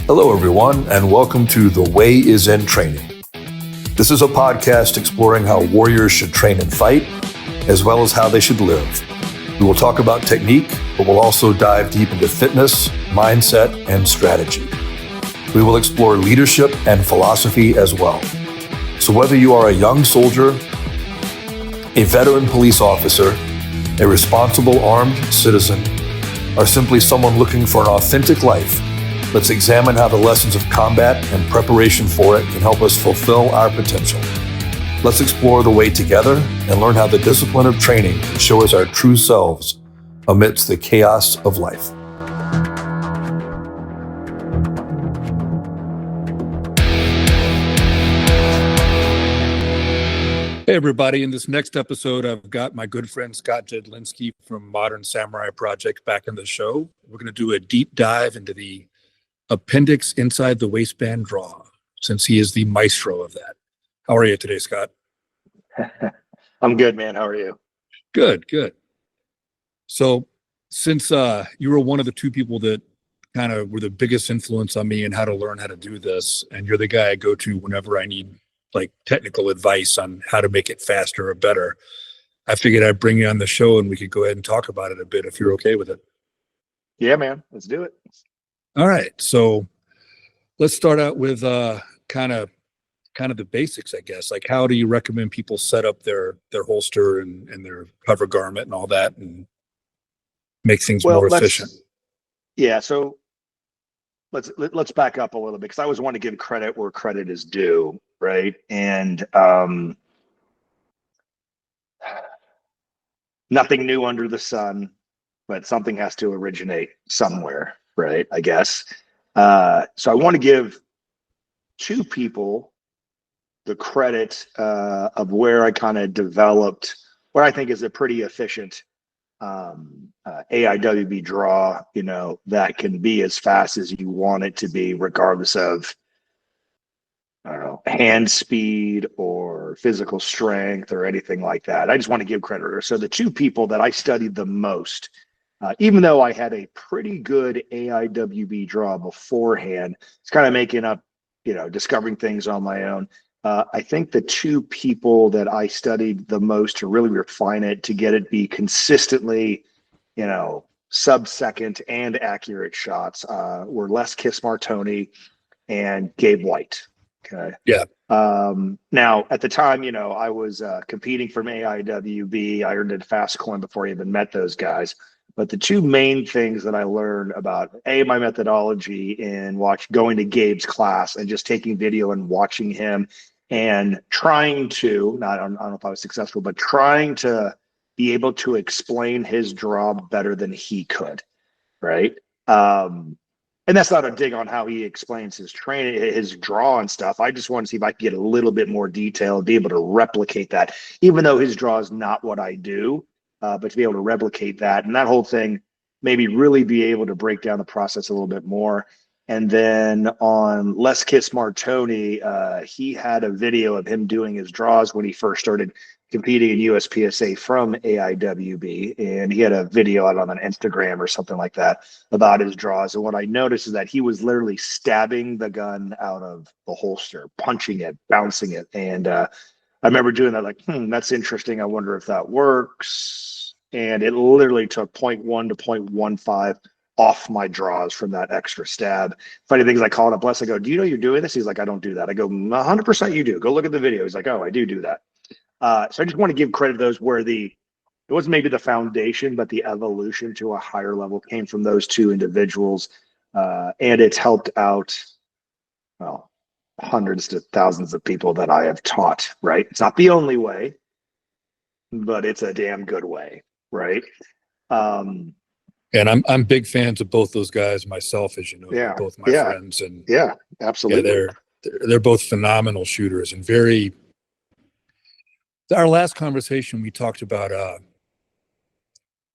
Hello, everyone, and welcome to The Way is in Training. This is a podcast exploring how warriors should train and fight, as well as how they should live. We will talk about technique, but we'll also dive deep into fitness, mindset, and strategy. We will explore leadership and philosophy as well. So whether you are a young soldier, a veteran police officer, a responsible armed citizen, or simply someone looking for an authentic life, let's examine how the lessons of combat and preparation for it can help us fulfill our potential. Let's explore the way together and learn how the discipline of training can show us our true selves amidst the chaos of life. Hey everybody, in this next episode, I've got my good friend ScottJedlinski from Modern Samurai Project back in the show. We're going to do a deep dive into the appendix inside the waistband draw, since he is the maestro of that. How are you today, Scott? I'm good, man. How are you? Good. So since you were one of the two people that kind of were the biggest influence on me in how to learn how to do this, and you're the guy I go to whenever I need like technical advice on how to make it faster or better, I figured I'd bring you on the show and we could go ahead and talk about it a bit if you're okay with it. Yeah, man. Let's do it. All right. So let's start out with kind of the basics, I guess. Like, how do you recommend people set up their holster and their cover garment and all that and make things more efficient? Yeah. So let's back up a little bit, because I always want to give credit where credit is due, right? And nothing new under the sun, but something has to originate somewhere, right? I guess. So I want to give two people the credit of where I kind of developed what I think is a pretty efficient AIWB draw, that can be as fast as you want it to be, regardless of, I don't know, hand speed or physical strength or anything like that. I just want to give credit. So the two people that I studied the most, even though I had a pretty good AIWB draw beforehand, it's kind of making up, discovering things on my own. I think the two people that I studied the most to really refine it, to get it be consistently, sub-second and accurate shots, were Les Kiss-Martoni and Gabe White. Okay. Yeah. Now, at the time, I was competing from AIWB. I earned a fast coin before I even met those guys. But the two main things that I learned about my methodology in going to Gabe's class and just taking video and watching him and trying to, I don't know if I was successful, but trying to be able to explain his draw better than he could, right? And that's not a dig on how he explains his training, his draw and stuff. I just want to see if I can get a little bit more detail and be able to replicate that, even though his draw is not what I do, but to be able to replicate that and that whole thing, maybe really be able to break down the process a little bit more. And then on Les Kiss-Martoni, he had a video of him doing his draws when he first started competing in USPSA from AIWB. And he had a video out on an Instagram or something like that about his draws. And what I noticed is that he was literally stabbing the gun out of the holster, punching it, bouncing it. And I remember doing that, like, that's interesting. I wonder if that works. And it literally took 0.1 to 0.15 off my draws from that extra stab. Funny thing is, I called up Les. I go, "Do you know you're doing this?" He's like, "I don't do that." I go, "100% you do. Go look at the video." He's like, "Oh, I do that." So I just want to give credit to those where it wasn't maybe the foundation, but the evolution to a higher level came from those two individuals. And it's helped out, well, hundreds to thousands of people that I have taught, right? It's not the only way, but it's a damn good way, right? And I'm big fans of both those guys myself, as you know. Yeah, they're both my friends, and yeah, absolutely. Yeah, they're both phenomenal shooters and very. Our last conversation, we talked about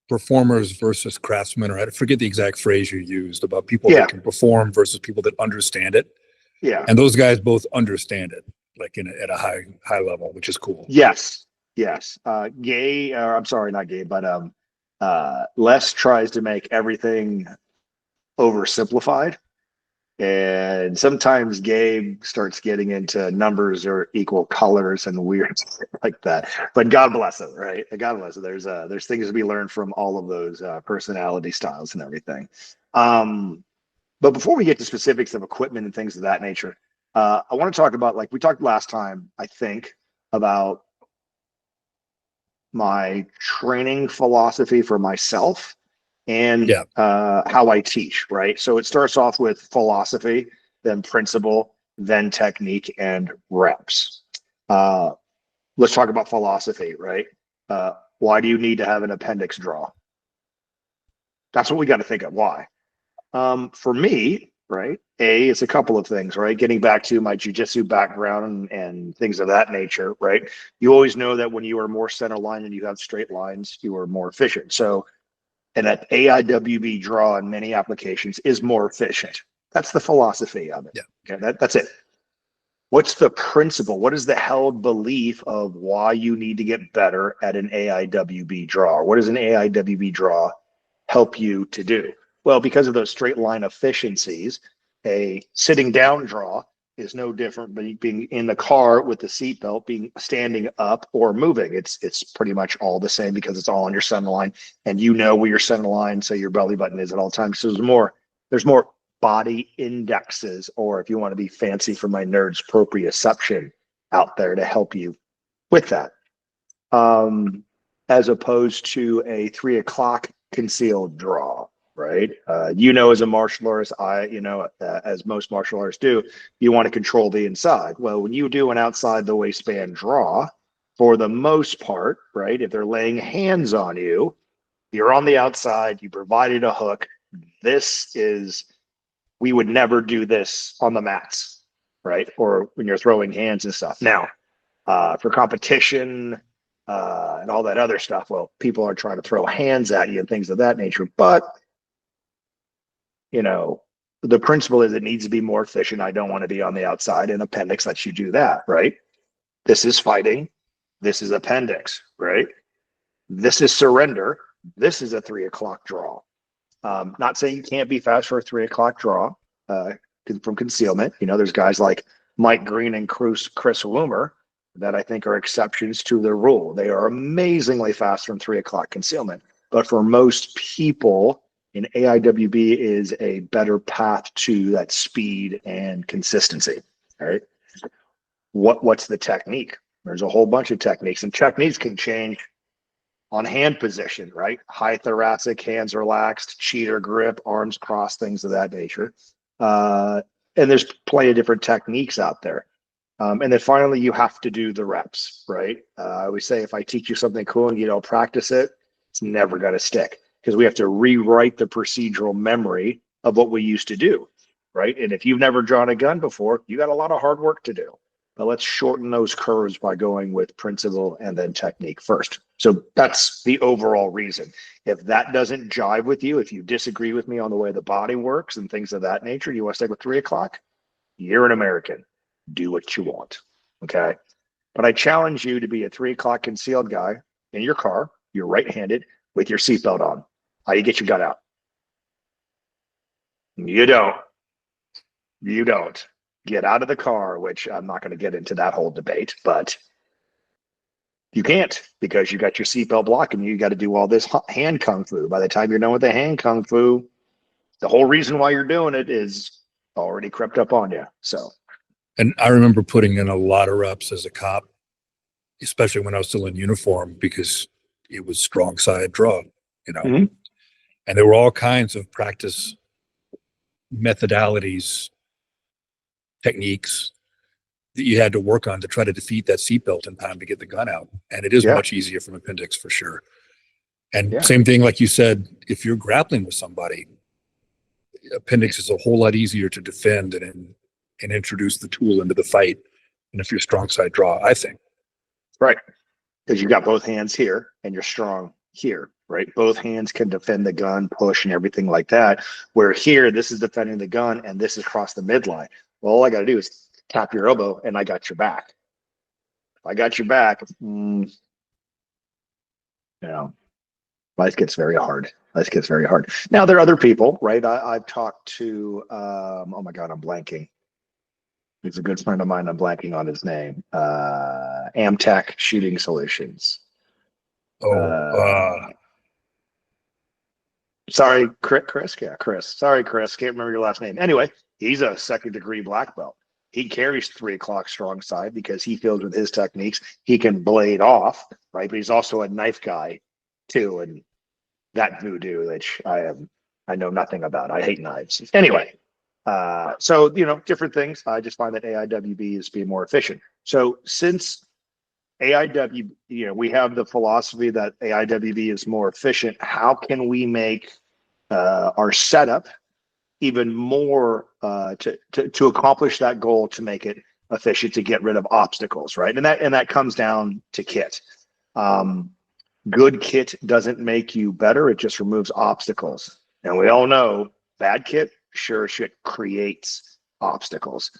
performers versus craftsmen, or I forget the exact phrase you used, about people that can perform versus people that understand it. Yeah, and those guys both understand it, like at a high level, which is cool. Yes. I'm sorry, not Gay, but Les tries to make everything oversimplified, And sometimes Gabe starts getting into numbers or equal colors and weird shit like that. But God bless him, right? God bless him. There's things to be learned from all of those personality styles and everything. But before we get to specifics of equipment and things of that nature, I want to talk about, like we talked last time, I think, about my training philosophy for myself and how I teach, right? So it starts off with philosophy, then principle, then technique and reps. Let's talk about philosophy, right? Why do you need to have an appendix draw? That's what we got to think of. Why? For me, right? It's a couple of things, right? Getting back to my jujitsu background and things of that nature, right? You always know that when you are more center line and you have straight lines, you are more efficient. So and an AIWB draw in many applications is more efficient. That's the philosophy of it. Yeah. Okay, that's it. What's the principle? What is the held belief of why you need to get better at an AIWB draw? What does an AIWB draw help you to do? Well, because of those straight line efficiencies, a sitting down draw is no different than being in the car with the seatbelt, being standing up or moving. It's pretty much all the same because it's all on your center line, and you know where your center line, so your belly button is at all times. So there's more body indexes, or if you want to be fancy for my nerds, proprioception out there to help you with that. As opposed to a 3 o'clock concealed draw, right? As a martial artist, as most martial artists do, you want to control the inside. Well, when you do an outside the waistband draw, for the most part, right, if they're laying hands on you, you're on the outside, you provided a hook. We would never do this on the mats, right? Or when you're throwing hands and stuff. Now, for competition, and all that other stuff, well, people are trying to throw hands at you and things of that nature. But, the principle is it needs to be more efficient. I don't want to be on the outside, and appendix lets you do that, right? This is fighting. This is appendix, right? This is surrender. This is a 3 o'clock draw. Not saying you can't be fast for a 3 o'clock draw from concealment. There's guys like Mike Green and Chris Woomer that I think are exceptions to the rule. They are amazingly fast from 3 o'clock concealment. But for most people, an AIWB is a better path to that speed and consistency. All right. What's the technique? There's a whole bunch of techniques, and techniques can change on hand position, right? High thoracic, hands relaxed, cheater grip, arms crossed, things of that nature. And there's plenty of different techniques out there. And then finally, you have to do the reps, right? I always say if I teach you something cool and you don't practice it, it's never going to stick, because we have to rewrite the procedural memory of what we used to do, right? And if you've never drawn a gun before, you got a lot of hard work to do. But let's shorten those curves by going with principle and then technique first. So that's the overall reason. If that doesn't jive with you, if you disagree with me on the way the body works and things of that nature, you want to stick with 3 o'clock, you're an American. Do what you want. Okay. But I challenge you to be a 3 o'clock concealed guy in your car. You're right-handed with your seatbelt on. How you get your gun out? You don't. You don't. Get out of the car, which I'm not going to get into that whole debate, but you can't, because you got your seatbelt block and you got to do all this hand kung fu. By the time you're done with the hand kung fu, the whole reason why you're doing it is already crept up on you. So. And I remember putting in a lot of reps as a cop, especially when I was still in uniform, because it was strong side draw, Mm-hmm. And there were all kinds of practice methodologies, techniques that you had to work on to try to defeat that seatbelt in time to get the gun out. And it is much easier from appendix for sure. And same thing, like you said, if you're grappling with somebody, appendix is a whole lot easier to defend and introduce the tool into the fight. And if you're strong side draw, I think. Right. Because you got both hands here and you're strong here, right? Both hands can defend the gun, push, and everything like that. Where here, this is defending the gun and this is across the midline. Well, all I got to do is tap your elbow and I got your back. If I got your back, Life gets very hard. Life gets very hard. Now there are other people, right? I've talked to, oh my God, I'm blanking. He's a good friend of mine. I'm blanking on his name. Amtech Shooting Solutions. Sorry, Chris. Yeah, Chris. Sorry, Chris. Can't remember your last name. Anyway, he's a second-degree black belt. He carries 3 o'clock strong side because he feels with his techniques he can blade off, right? But he's also a knife guy too, and that voodoo, which I know nothing about. I hate knives. Anyway, so different things. I just find that AIWB is being more efficient. So since AIW, we have the philosophy that AIWB is more efficient. How can we make our setup even more to accomplish that goal, to make it efficient, to get rid of obstacles, right? And that comes down to kit. Good kit doesn't make you better; it just removes obstacles. And we all know bad kit sure shit creates obstacles.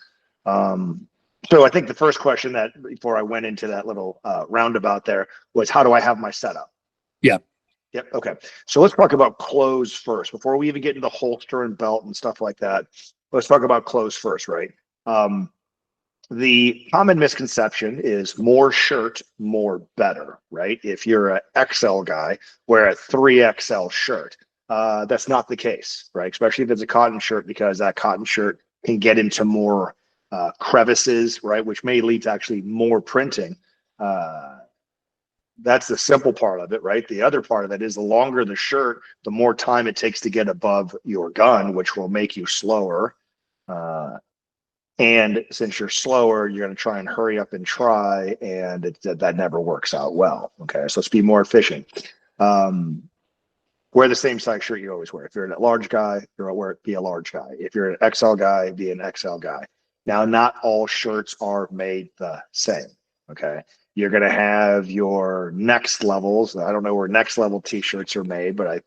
So I think the first question that, before I went into that little roundabout there, was how do I have my setup? Yeah. Yep. Okay. So let's talk about clothes first. Before we even get into holster and belt and stuff like that, let's talk about clothes first, right? The common misconception is more shirt, more better, right? If you're an XL guy, wear a 3XL shirt. That's not the case, right? Especially if it's a cotton shirt, because that cotton shirt can get into more crevices, right? Which may lead to actually more printing. That's the simple part of it, right? The other part of it is the longer the shirt, the more time it takes to get above your gun, which will make you slower. And since you're slower, you're going to try and hurry up and try, and that never works out well. Okay, so let's be more efficient. Wear the same size shirt you always wear. If you're a large guy, be a large guy. If you're an XL guy, be an XL guy. Now, not all shirts are made the same. Okay, you're going to have your next levels. I don't know where next level t-shirts are made, but I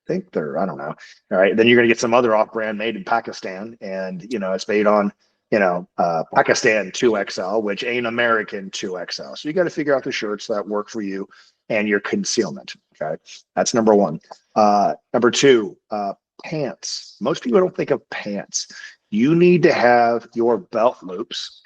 think I don't know. All right, then you're going to get some other off-brand made in Pakistan, and it's made on Pakistan 2XL, which ain't American 2XL. So you got to figure out the shirts that work for you and your concealment. Okay, that's number one. Number two, pants. Most people don't think of pants. You need to have your belt loops,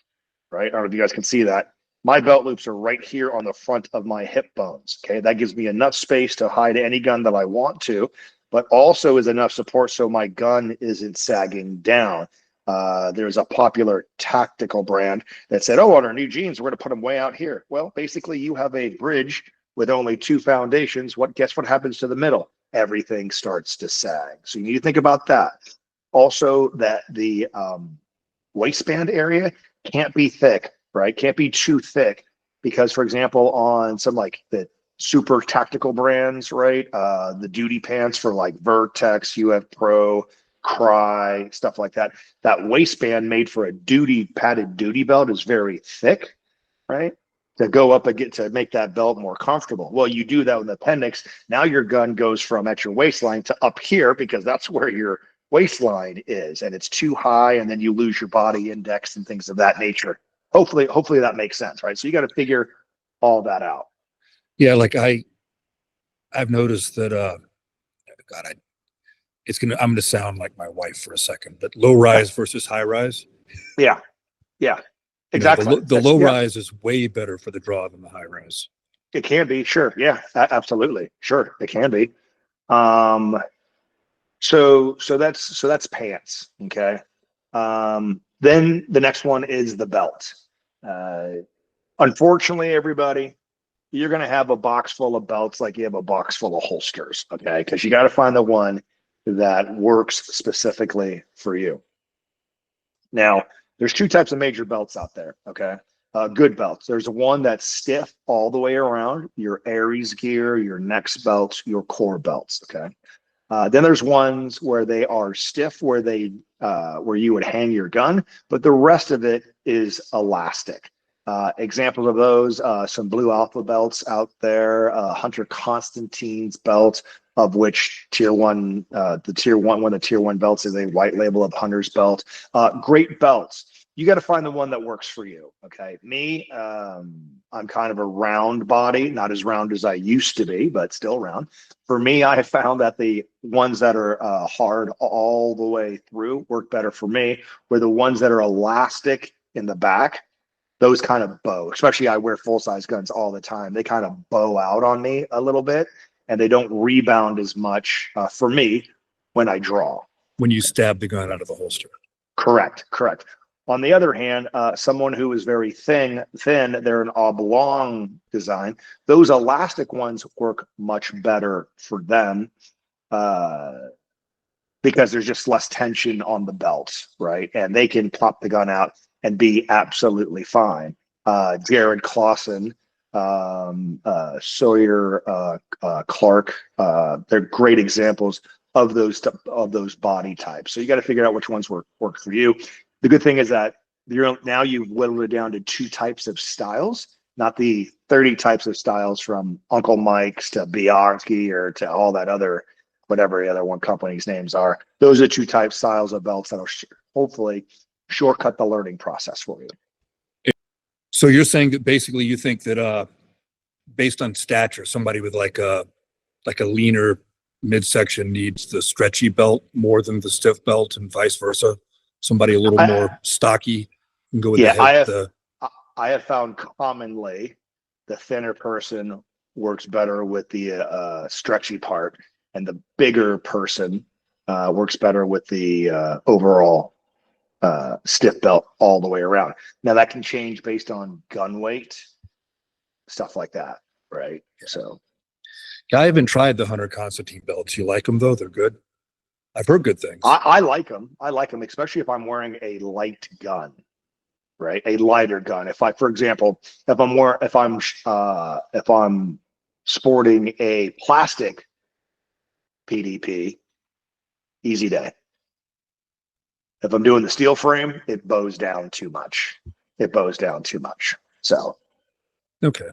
right? I don't know if you guys can see that. My belt loops are right here on the front of my hip bones. Okay, that gives me enough space to hide any gun that I want to, but also is enough support so my gun isn't sagging down. There's a popular tactical brand that said, oh, on our new jeans, we're going to put them way out here. Well, basically, you have a bridge with only 2 foundations. Guess what happens to the middle? Everything starts to sag. So you need to think about that. Also, that the waistband area can't be thick, right? Can't be too thick, because, for example, on some like the super tactical brands, right? The duty pants for like Vertex, UF Pro, Cry, stuff like that. That waistband made for a padded duty belt is very thick, right? To go up and to make that belt more comfortable. Well, you do that with appendix. Now your gun goes from at your waistline to up here, because that's where your waistline is, and it's too high, and then you lose your body index and things of that nature. Hopefully that makes sense, right? So you got to figure all that out. Yeah, like I've noticed that God, I'm gonna sound like my wife for a second, but low rise versus high rise. Yeah, exactly. The low rise is way better for the draw than the high rise. It can be, sure. Yeah, absolutely, sure, it can be. So that's pants. Okay. Then the next one is the belt. Unfortunately, everybody, you're going to have a box full of belts like you have a box full of holsters. Okay, because you got to find the one that works specifically for you. Now, there's 2 types of major belts out there. Okay. Good belts. There's one that's stiff all the way around, your Aries gear, your next belts, your core belts. Okay. Then there's ones where they are stiff, where you would hang your gun, but the rest of it is elastic. Examples of those, some Blue Alpha belts out there, Hunter Constantine's belt, of which one of the tier one belts is a white label of Hunter's belt. Great belts. You got to find the one that works for you. Okay. Me, I'm kind of a round body, not as round as I used to be, but still round. For me, I have found that the ones that are hard all the way through work better for me, where the ones that are elastic in the back, those kind of bow, especially I wear full size guns all the time. They kind of bow out on me a little bit and they don't rebound as much for me when I draw. When you stab the gun out of the holster. Correct. On the other hand, someone who is very thin, they're an oblong design. Those elastic ones work much better for them because there's just less tension on the belt, right? And they can plop the gun out and be absolutely fine. Jared Clausen, Sawyer Clark, they're great examples of those body types. So you got to figure out which ones work for you. The good thing is that you've whittled it down to 2 types of styles, not the 30 types of styles from Uncle Mike's to Bianchi or to all that other, whatever the other one company's names are. Those are 2 styles of belts that'll hopefully shortcut the learning process for you. So you're saying that basically you think that based on stature, somebody with like a leaner midsection needs the stretchy belt more than the stiff belt, and vice versa. Somebody a little more stocky can go with the head. I have found commonly the thinner person works better with the stretchy part, and the bigger person works better with the overall stiff belt all the way around. Now that can change based on gun weight, stuff like that, right? So I haven't tried the Hunter Constantine belts. You like them though? They're good. I've heard good things. I like them. I like them, especially if I'm wearing a light gun, right? A lighter gun. For example, if I'm sporting a plastic PDP, easy day. If I'm doing the steel frame, it bows down too much. So, okay.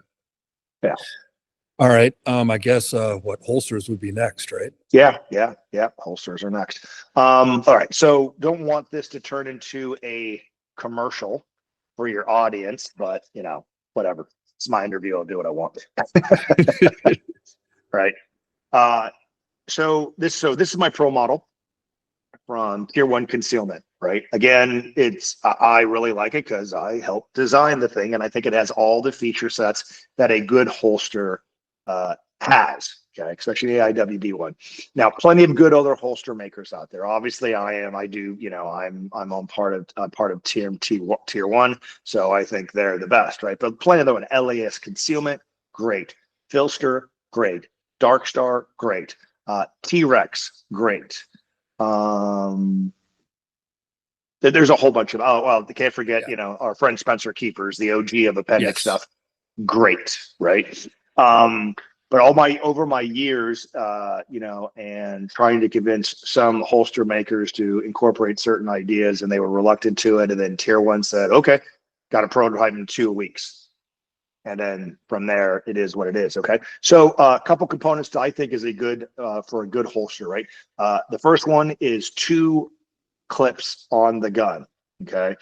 Yeah. All right. I guess what holsters would be next, right? Yeah. Holsters are next. All right. So don't want this to turn into a commercial for your audience, but whatever. It's my interview. I'll do what I want. Right. So this is my pro model from Tier 1 Concealment, right? Again, I really like it because I helped design the thing, and I think it has all the feature sets that a good holster has, okay, especially the AIWB one. Now, plenty of good other holster makers out there. Obviously, I'm part of Tier 1, so I think they're the best, right? But plenty of other one. LAS Concealment, great. Filster, great. Darkstar, great. T-Rex, great. There's a whole bunch of can't forget our friend Spencer Keepers, the OG of appendix stuff, great, right? But over my years, and trying to convince some holster makers to incorporate certain ideas, and they were reluctant to it, and then Tier 1 said, okay, got a prototype in 2 weeks. And then from there, it is what it is. Okay. So a couple components I think is for a good holster, right? The first one is 2 clips on the gun. Okay.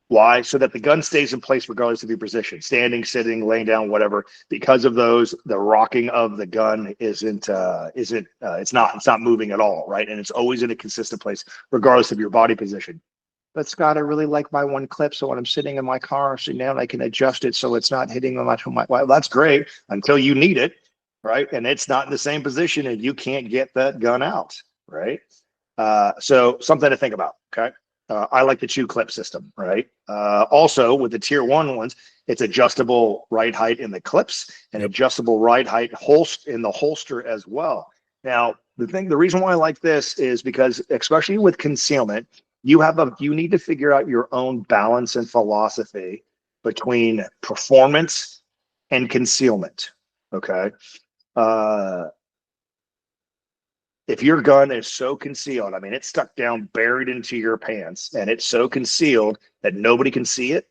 Why? So that the gun stays in place regardless of your position, standing, sitting, laying down, whatever. Because of those, the rocking of the gun it's not moving at all, right? And it's always in a consistent place regardless of your body position. But Scott, I really like my 1 clip. So when I'm sitting in my car, sitting down, I can adjust it so it's not hitting my. Well, that's great until you need it, right? And it's not in the same position, and you can't get that gun out, right? So something to think about. Okay, I like the 2 clip system, right? Also, with the Tier 1 ones, it's adjustable ride height in the clips and adjustable ride height in the holster as well. Now, the reason why I like this is because, especially with concealment, you need to figure out your own balance and philosophy between performance and concealment. Okay. If your gun is so concealed, I mean, it's stuck down, buried into your pants, and it's so concealed that nobody can see it.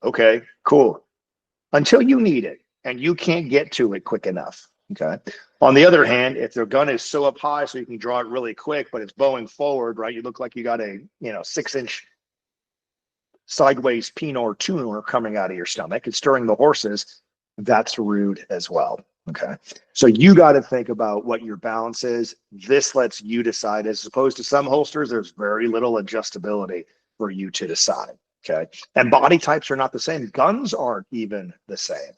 Okay, cool. Until you need it and you can't get to it quick enough. Okay. On the other hand, if their gun is so up high so you can draw it really quick, but it's bowing forward, right? You look like you got a 6-inch sideways peen or tuner coming out of your stomach and stirring the horses, that's rude as well. Okay. So you got to think about what your balance is. This lets you decide, as opposed to some holsters, there's very little adjustability for you to decide. Okay. And body types are not the same. Guns aren't even the same,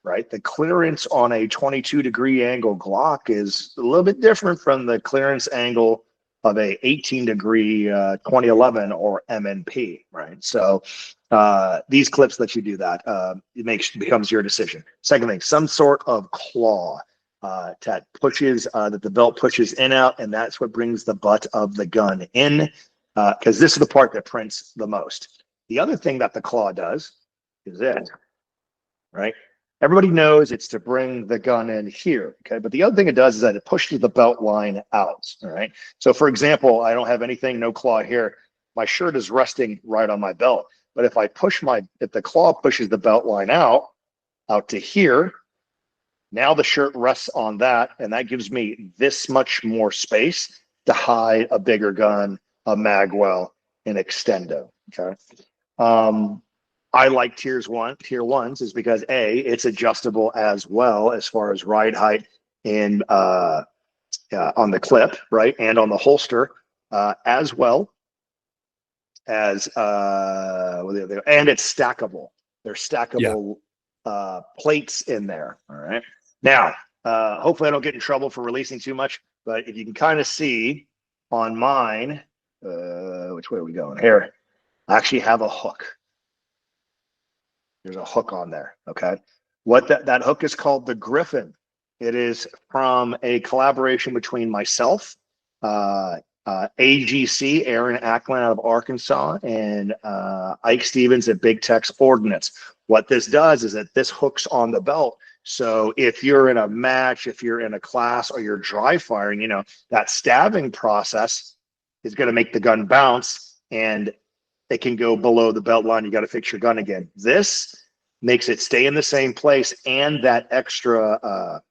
right? The clearance on a 22-degree angle Glock is a little bit different from the clearance angle of a 18-degree 2011 or MNP, right? So these clips let you do that. It becomes your decision. Second thing, some sort of claw that pushes, that the belt pushes in out, and that's what brings the butt of the gun in, because this is the part that prints the most. The other thing that the claw does is this, right? Everybody knows it's to bring the gun in here, okay? But the other thing it does is that it pushes the belt line out, all right? So for example, I don't have anything, no claw here. My shirt is resting right on my belt. But if if the claw pushes the belt line out to here, now the shirt rests on that, and that gives me this much more space to hide a bigger gun, a magwell, an extendo, okay? I like tier ones is because A, it's adjustable as well as far as ride height and on the clip, right? And on the holster, as well as and it's stackable. There's stackable plates in there. All right. Now, hopefully I don't get in trouble for releasing too much, but if you can kind of see on mine, which way are we going here? I actually have a hook. There's a hook on there, okay? What that hook is called the Griffin. It is from a collaboration between myself, AGC, Aaron Ackland out of Arkansas, and Ike Stevens at Big Tex Ordnance. What this does is that this hooks on the belt. So if you're in a match, if you're in a class, or you're dry firing, you know, that stabbing process is going to make the gun bounce, and it can go below the belt line. You got to fix your gun again. This makes it stay in the same place, and that extra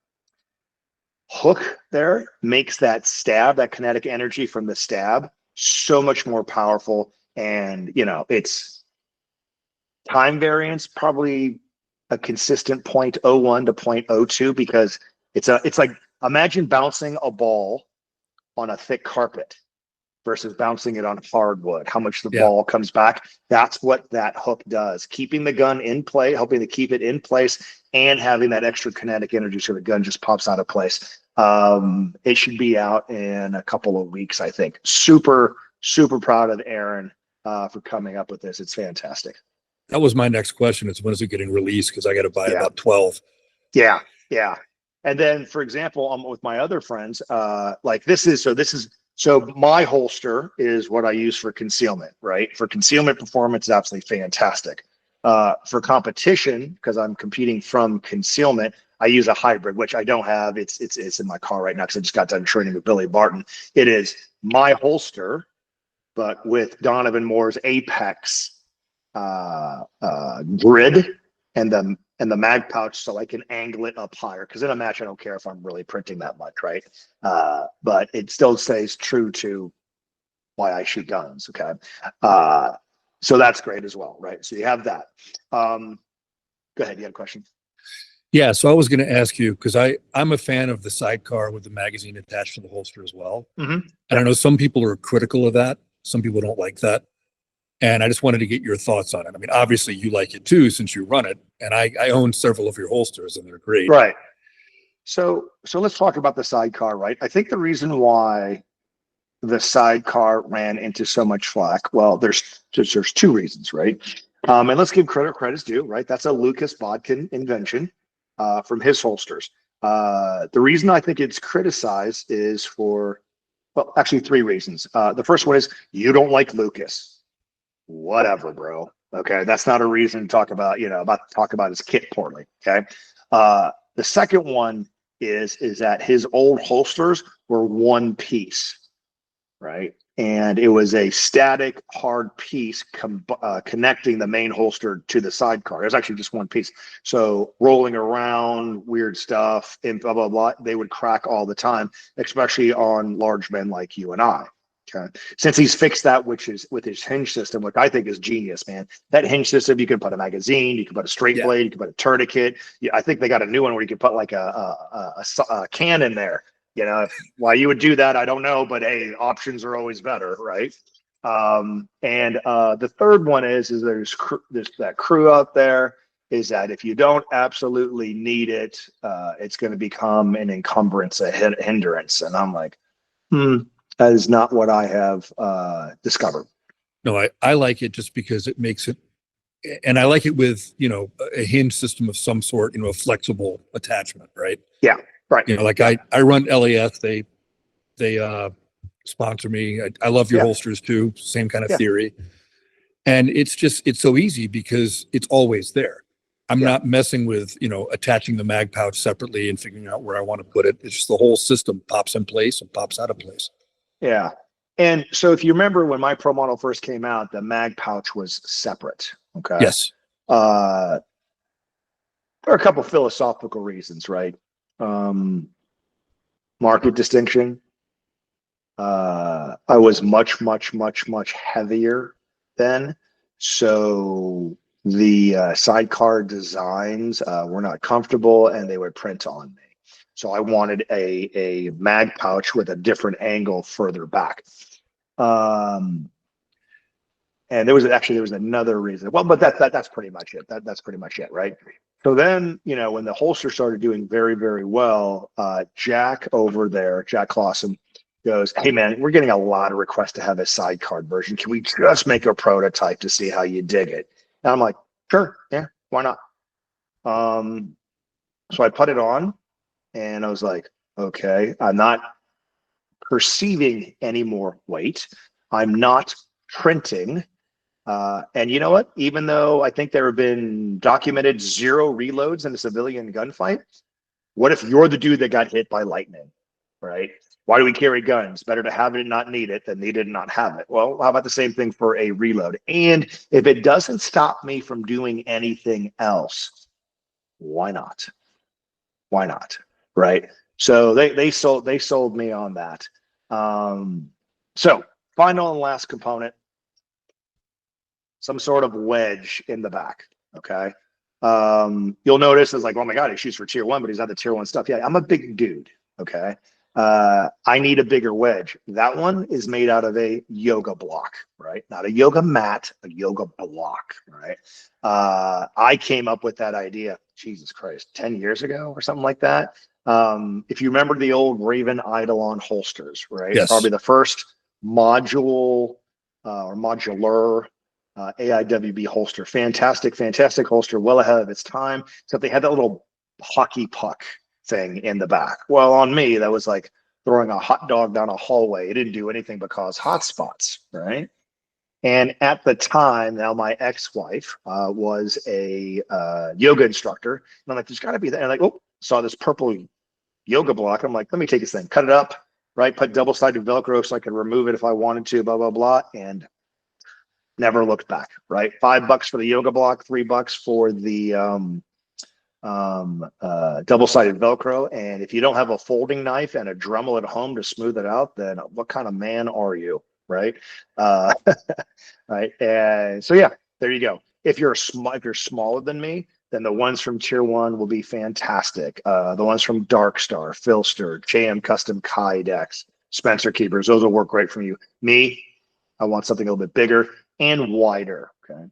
hook there makes that stab, that kinetic energy from the stab, so much more powerful. And you know, it's time variance probably a consistent 0.01 to 0.02, because it's like, imagine bouncing a ball on a thick carpet versus bouncing it on hardwood, how much the ball comes back. That's what that hook does, keeping the gun in play, helping to keep it in place, and having that extra kinetic energy so the gun just pops out of place. It should be out in a couple of weeks, I think. Super, super proud of Aaron for coming up with this. It's fantastic. That was my next question, is when is it getting released? Because I got to buy about 12. Yeah. And then, for example, with my other friends, like so my holster is what I use for concealment, right? For concealment performance, is absolutely fantastic. For competition, because I'm competing from concealment, I use a hybrid, which I don't have. It's in my car right now because I just got done training with Billy Barton. It is my holster, but with Donovan Moore's Apex grid and the mag pouch, so I can angle it up higher, because in a match I don't care if I'm really printing that much, right? But it still stays true to why I shoot guns. Okay. So that's great as well, right? So you have that. Go ahead, you had a question? Yeah, so I was going to ask you, because I'm a fan of the sidecar with the magazine attached to the holster as well. And I know some people are critical of that, some people don't like that. And I just wanted to get your thoughts on it. I mean, obviously you like it too, since you run it. And I own several of your holsters, and they're great. Right. So let's talk about the sidecar, right? I think the reason why the sidecar ran into so much flack, well, there's two reasons, right? And let's give credit's due, right? That's a Lucas Bodkin invention from his holsters. The reason I think it's criticized is well, actually 3 reasons. The first one is you don't like Lucas. Whatever, bro. Okay, that's not a reason to talk about his kit poorly. Okay. The second one is that his old holsters were one piece, right? And it was a static hard piece connecting the main holster to the sidecar. It was actually just one piece. So rolling around, weird stuff, and blah blah blah, they would crack all the time, especially on large men like you and I. Okay. Since he's fixed that, which is with his hinge system, which I think is genius, man. That hinge system, you can put a magazine, you can put a straight blade, you can put a tourniquet. Yeah, I think they got a new one where you can put like a can in there. Why you would do that, I don't know, but hey, options are always better, right? And the third one is there's that crew out there is that if you don't absolutely need it, it's going to become an encumbrance, a hindrance. And I'm like, that is not what I have discovered. No, I like it just because it makes it, and I like it with, a hinge system of some sort, a flexible attachment, right? Yeah, right. Like I run LAS, they sponsor me. I love your holsters too. Same kind of theory. And it's so easy because it's always there. I'm not messing with, attaching the mag pouch separately and figuring out where I want to put it. It's just the whole system pops in place and pops out of place. Yeah. And so if you remember when my Pro model first came out, the mag pouch was separate. Okay. Yes. There are a couple philosophical reasons, right? Market distinction. I was much, much, much, much heavier then. So the sidecar designs were not comfortable and they would print on me. So I wanted a mag pouch with a different angle further back. And there was another reason. Well, but that's pretty much it. That's pretty much it, right? So then, when the holster started doing very, very well, Jack over there, Jack Clausen, goes, "Hey man, we're getting a lot of requests to have a sidecar version. Can we just make a prototype to see how you dig it?" And I'm like, "Sure, yeah, why not?" So I put it on, and I was like, "Okay, I'm not perceiving any more weight. I'm not printing." And you know what? Even though I think there have been documented 0 reloads in a civilian gunfight, what if you're the dude that got hit by lightning, right? Why do we carry guns? Better to have it and not need it than need it and not have it. Well, how about the same thing for a reload? And if it doesn't stop me from doing anything else, why not? Why not? Right? So they sold me on that. So final and last component, some sort of wedge in the back. Okay. You'll notice it's like, oh my God, he shoots for tier 1, but he's not the tier 1 stuff. Yeah, I'm a big dude. Okay. I need a bigger wedge. That one is made out of a yoga block, right? Not a yoga mat, a yoga block, right? I came up with that idea, Jesus Christ, 10 years ago or something like that. If you remember the old Raven Eidolon holsters, right? Yes. Probably the first module or modular AIWB holster. Fantastic, fantastic holster, well ahead of its time. So they had that little hockey puck thing in the back. Well, on me, that was like throwing a hot dog down a hallway. It didn't do anything but cause hot spots, right? And at the time, now my ex-wife was a yoga instructor. And I'm like, there's got to be that. And I'm like, oh, saw this purple yoga block. I'm like, let me take this thing, cut it up, right? Put double-sided Velcro so I could remove it if I wanted to, blah, blah, blah. And never looked back, right? $5 for the yoga block, $3 for the double-sided Velcro. And if you don't have a folding knife and a Dremel at home to smooth it out, then what kind of man are you, right? Right. And so, yeah, there you go. If you're smaller than me, then the ones from tier 1 will be fantastic. The ones from Darkstar, Filster, JM Custom Kydex, Spencer Keepers, those will work great for you. Me, I want something a little bit bigger and wider. Okay.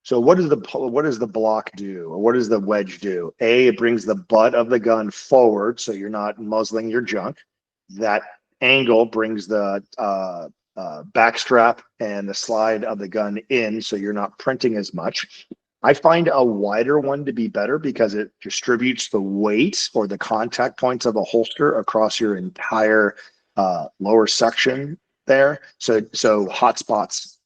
So what does the block do, or what does the wedge do? A, it brings the butt of the gun forward, so you're not muzzling your junk. That angle brings the back strap and the slide of the gun in, so you're not printing as much. I find a wider one to be better because it distributes the weight or the contact points of a holster across your entire lower section there. So hot spots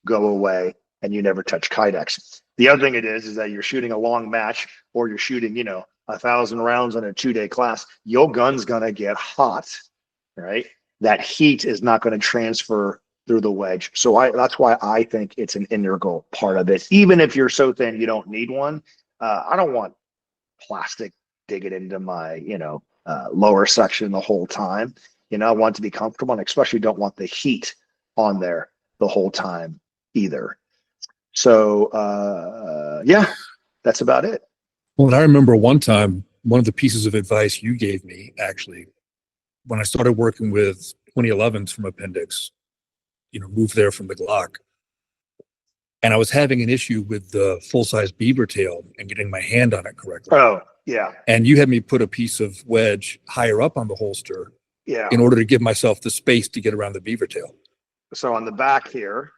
go away and you never touch Kydex. The other thing it is that you're shooting a long match, or you're shooting, 1,000 rounds in a 2-day class. Your gun's gonna get hot, right? That heat is not going to transfer through the wedge. So that's why I think it's an integral part of it. Even if you're so thin you don't need one, I don't want plastic digging into my lower section the whole time. I want it to be comfortable, and especially don't want the heat on there the whole time either. So yeah, that's about it. Well, and I remember one time, one of the pieces of advice you gave me, actually, when I started working with 2011s from Appendix, moved there from the Glock, and I was having an issue with the full-size beaver tail and getting my hand on it correctly. Oh, yeah. And you had me put a piece of wedge higher up on the holster in order to give myself the space to get around the beaver tail. So on the back here,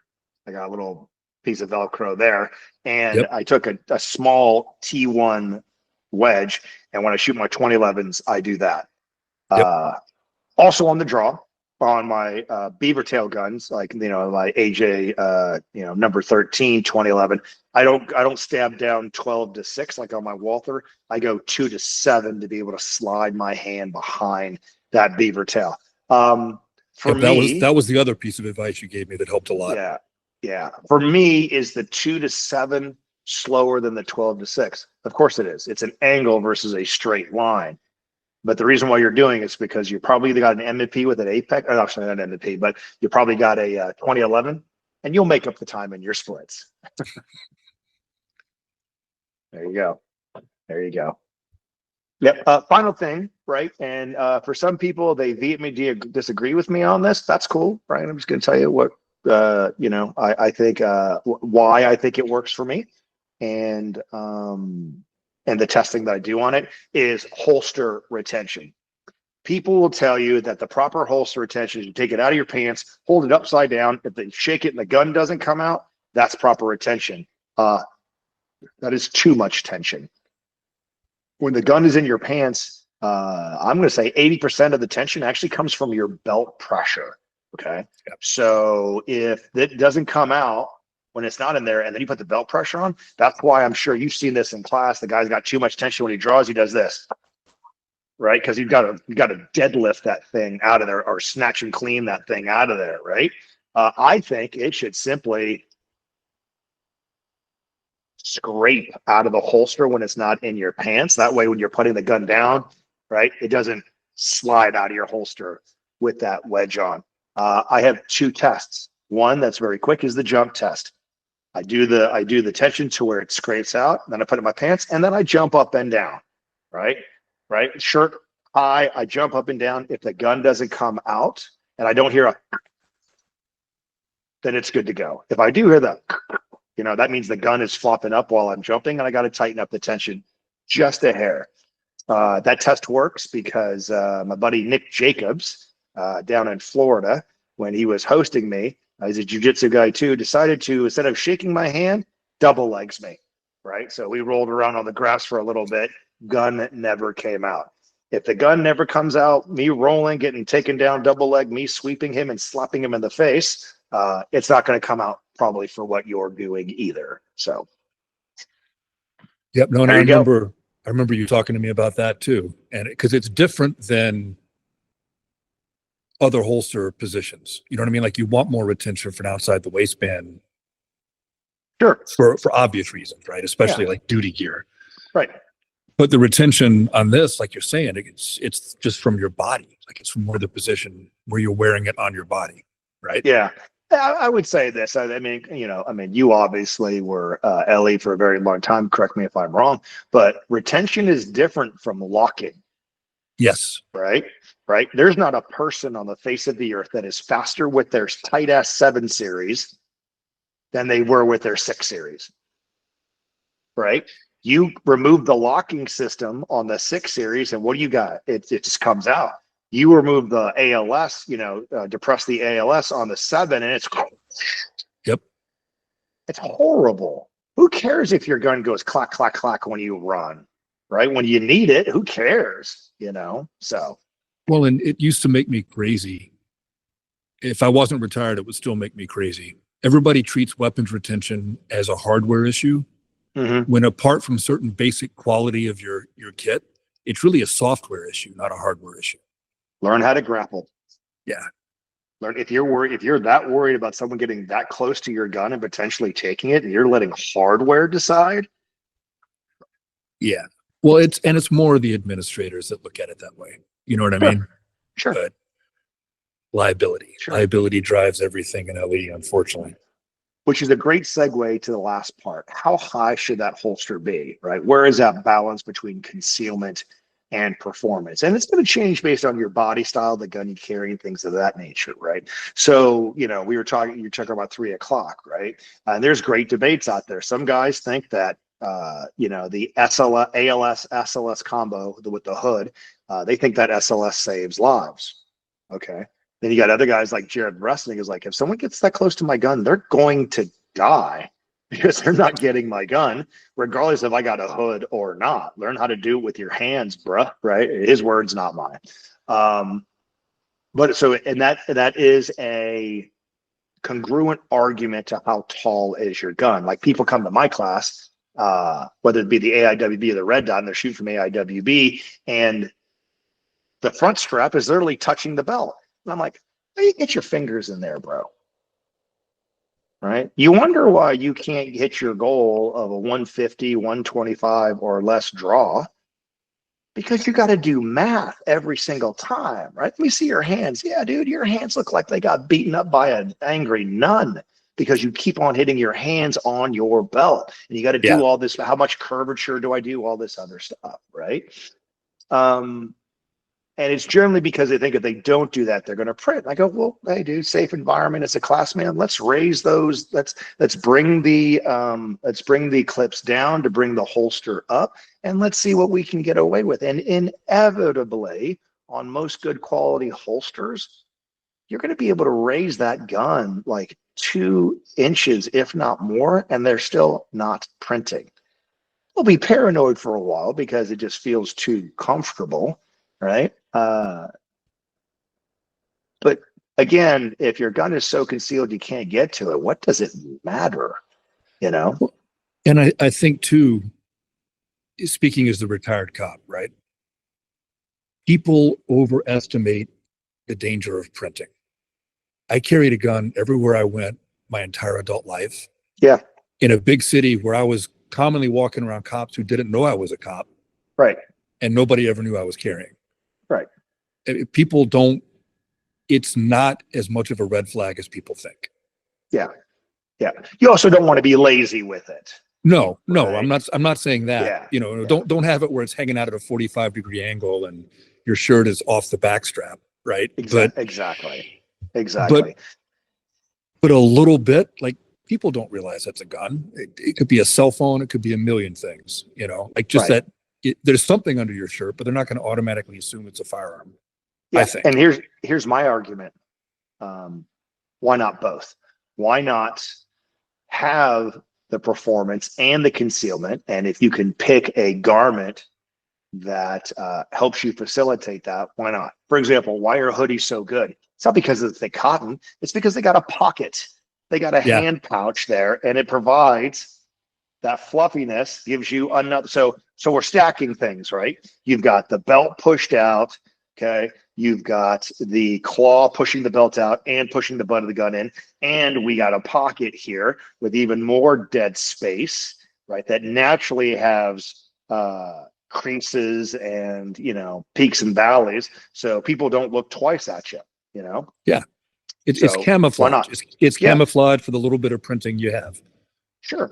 I got a little piece of Velcro there, and I took a small T1 wedge, and when I shoot my 2011s, I do that. Also on the draw, on my beaver tail guns, like my AJ number 13 2011, I don't stab down 12 to 6 like on my Walther. I go 2 to 7 to be able to slide my hand behind that beaver tail. That was the other piece of advice you gave me that helped a lot. Yeah. For me, is the 2 to 7 slower than the 12 to 6? Of course it is. It's an angle versus a straight line. But the reason why you're doing it is because you probably either got an M&P with an Apex, or actually not an M&P, but you probably got a 2011, and you'll make up the time in your splits. There you go. Yep. Final thing, right? And for some people, they vehemently disagree with me on this. That's cool, right? I'm just going to tell you what I think, why I think it works for me, and the testing that I do on it is holster retention. People will tell you that the proper holster retention is you take it out of your pants, hold it upside down. If they shake it and the gun doesn't come out, that's proper retention. That is too much tension. When the gun is in your pants, I'm going to say 80% of the tension actually comes from your belt pressure. Okay. So if it doesn't come out when it's not in there, and then you put the belt pressure on, that's why I'm sure you've seen this in class. The guy's got too much tension when he draws, he does this, right? Because you've got to deadlift that thing out of there, or snatch and clean that thing out of there, right? I think it should simply scrape out of the holster when it's not in your pants. That way, when you're putting the gun down, right, it doesn't slide out of your holster with that wedge on. I have 2 tests. One that's very quick is the jump test. I do the tension to where it scrapes out, then I put it in my pants, and then I jump up and down, right? Shirt high, I jump up and down. If the gun doesn't come out and I don't hear then it's good to go. If I do hear that means the gun is flopping up while I'm jumping, and I got to tighten up the tension just a hair. That test works because my buddy Nick Jacobs down in Florida, when he was hosting me, he's a jiu-jitsu guy too, decided to, instead of shaking my hand, double legs me, right? So we rolled around on the grass for a little bit. Gun never came out. If the gun never comes out, me rolling, getting taken down, double leg, me sweeping him and slapping him in the face, it's not going to come out probably for what you're doing either. So. Yep. No, and I remember you talking to me about that too. And because it's different than other holster positions. You know what I mean? Like, you want more retention from outside the waistband. Sure. For obvious reasons, right? Especially like duty gear. Right. But the retention on this, like you're saying, it's just from your body. Like, it's from where the position where you're wearing it on your body, right? Yeah. I would say this. I mean, you obviously were LE for a very long time. Correct me if I'm wrong, but retention is different from locking. Yes. Right. There's not a person on the face of the earth that is faster with their tight ass 7 series than they were with their 6 series. Right. You remove the locking system on the 6 series, and what do you got? It just comes out. You remove the ALS, depress the ALS on the 7, and it's horrible. Who cares if your gun goes clack, clack, clack when you run, right? When you need it, who cares, So. Well, and it used to make me crazy. If I wasn't retired, it would still make me crazy. Everybody treats weapons retention as a hardware issue. Mm-hmm. When apart from certain basic quality of your kit, it's really a software issue, not a hardware issue. Learn how to grapple. Yeah. Learn if you're that worried about someone getting that close to your gun and potentially taking it, and you're letting hardware decide. Yeah. Well, it's more the administrators that look at it that way. You know what I mean? Sure. But liability. Sure. Liability drives everything in LE, unfortunately. Which is a great segue to the last part. How high should that holster be, right? Where is that balance between concealment and performance? And it's going to change based on your body style, the gun you carry, and things of that nature, right? So, you're talking about 3 o'clock, right? And there's great debates out there. Some guys think that, the SLS, ALS, SLS combo with the hood, they think that SLS saves lives. Okay. Then you got other guys like Jared Wrestling is like, if someone gets that close to my gun, they're going to die because they're not getting my gun, regardless if I got a hood or not. Learn how to do it with your hands, bruh, right? His words, not mine. That is a congruent argument to how tall is your gun. Like people come to my class, whether it be the AIWB or the red dot, and they're shooting from AIWB, and the front strap is literally touching the belt. And I'm like, how do you get your fingers in there, bro? Right? You wonder why you can't hit your goal of a 150, 125 or less draw, because you got to do math every single time, right? Let me see your hands. Yeah, dude, your hands look like they got beaten up by an angry nun because you keep on hitting your hands on your belt. And you got to do all this. How much curvature do I do? All this other stuff, right? And it's generally because they think if they don't do that, they're going to print. I go, well, hey, dude, safe environment. It's a class, man. Let's raise those. Let's bring the clips down to bring the holster up, and let's see what we can get away with. And inevitably, on most good quality holsters, you're going to be able to raise that gun like 2 inches, if not more, and they're still not printing. We'll be paranoid for a while because it just feels too comfortable, right? But again, if your gun is so concealed you can't get to it, what does it matter? And I think too, speaking as the retired cop, right? People overestimate the danger of printing. I carried a gun everywhere I went my entire adult life. Yeah. In a big city where I was commonly walking around cops who didn't know I was a cop. Right. And nobody ever knew I was carrying. Right. People don't, it's not as much of a red flag as people think. Yeah. Yeah. You also don't want to be lazy with it. No, right? I'm not saying that. Yeah. Don't have it where it's hanging out at a 45-degree angle and your shirt is off the backstrap, right? Exactly. But a little bit, like, people don't realize that's a gun. It could be a cell phone, it could be a million things, like just that there's something under your shirt, but they're not going to automatically assume it's a firearm. Yeah. I think. And here's my argument. Why not both? Why not have the performance and the concealment? And if you can pick a garment that helps you facilitate that, why not? For example, why are hoodies so good? It's not because of the thick cotton. It's because they got a pocket. They got a hand pouch there, and it provides that fluffiness, gives you another. So we're stacking things, right? You've got the belt pushed out. Okay. You've got the claw pushing the belt out and pushing the butt of the gun in. And we got a pocket here with even more dead space, right? That naturally has creases and, peaks and valleys. So people don't look twice at you, Yeah. It's camouflage. Why not? It's camouflage for the little bit of printing you have. Sure.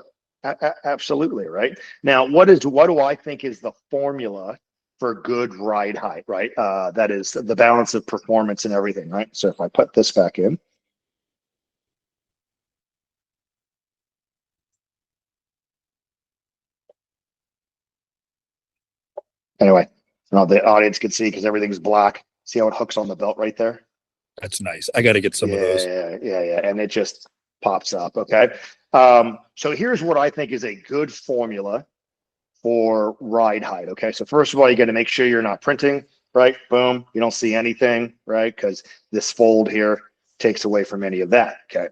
Absolutely. Right. Now, what do I think is the formula for good ride height, right? That is the balance of performance and everything, right? So if I put this back in. Anyway, now the audience can see because everything's black. See how it hooks on the belt right there? That's nice. I got to get some of those. Yeah. And it just pops up. Okay. So here's what I think is a good formula for ride height. Okay. So first of all, you got to make sure you're not printing, right? Boom. You don't see anything, right? Because this fold here takes away from any of that. Okay.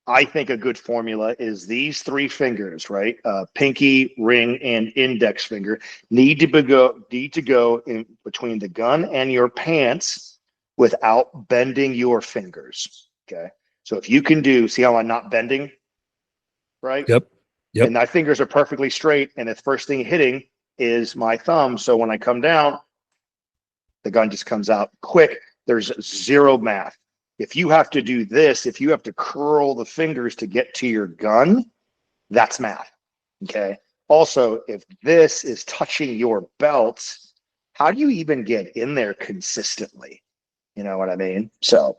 I think a good formula is these 3 fingers, right? Pinky, ring, and index finger need to go in between the gun and your pants without bending your fingers. Okay. So if you can see how I'm not bending, right? Yep. And my fingers are perfectly straight, and the first thing hitting is my thumb. So when I come down, the gun just comes out quick. There's zero math. If you have to do this, if you have to curl the fingers to get to your gun, that's math. Okay. Also, if this is touching your belt, how do you even get in there consistently? You know what I mean? So,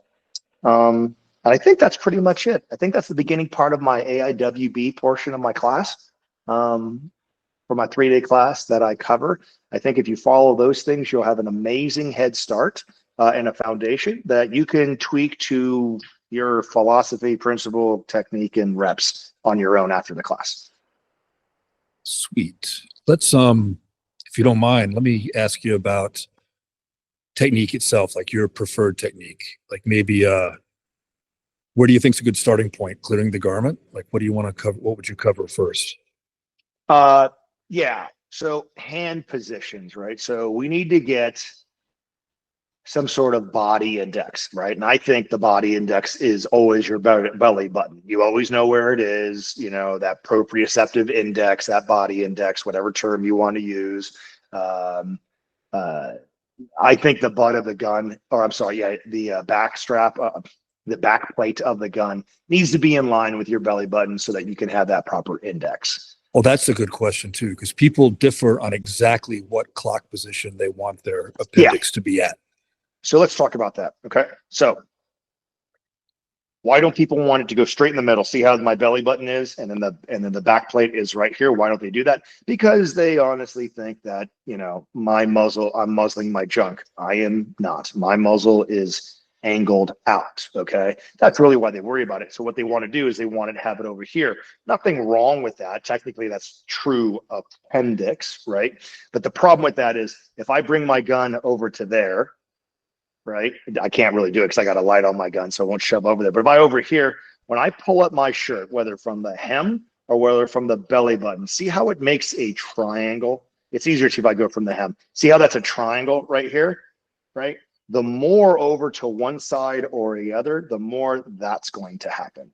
I think that's pretty much it. I think that's the beginning part of my AIWB portion of my class. For my 3-day class that I cover. I think if you follow those things, you'll have an amazing head start and a foundation that you can tweak to your philosophy, principle, technique, and reps on your own after the class. Sweet. Let's, if you don't mind, let me ask you about technique itself, like your preferred technique. Like maybe, where do you think is a good starting point? Clearing the garment? Like, what do you want to cover? What would you cover first? Yeah. So hand positions, right? So we need to get some sort of body index, right? And I think the body index is always your belly button. You always know where it is, you know, that proprioceptive index, that body index, whatever term you want to use. I think the butt of the gun, or I'm sorry, yeah, the back strap, the back plate of the gun needs to be in line with your belly button so that you can have that proper index. Well, that's a good question too, because people differ on exactly what clock position they want their appendix to be at. So let's talk about that. Okay. So why don't people want it to go straight in the middle? See how my belly button is, and then the back plate is right here. Why don't they do that? Because they honestly think that, you know, my muzzle, I'm muzzling my junk. I am not. My muzzle is angled out. Okay. That's really why they worry about it. So what they want to do is they want to have it over here. Nothing wrong with that. Technically, that's true appendix, right? But the problem with that is if I bring my gun over to there, right? I can't really do it because I got a light on my gun, so I won't shove over there. But if I over here, when I pull up my shirt, whether from the hem or whether from the belly button, see how it makes a triangle? It's easier if I go from the hem. See how that's a triangle right here, right? The more over to one side or the other, the more that's going to happen,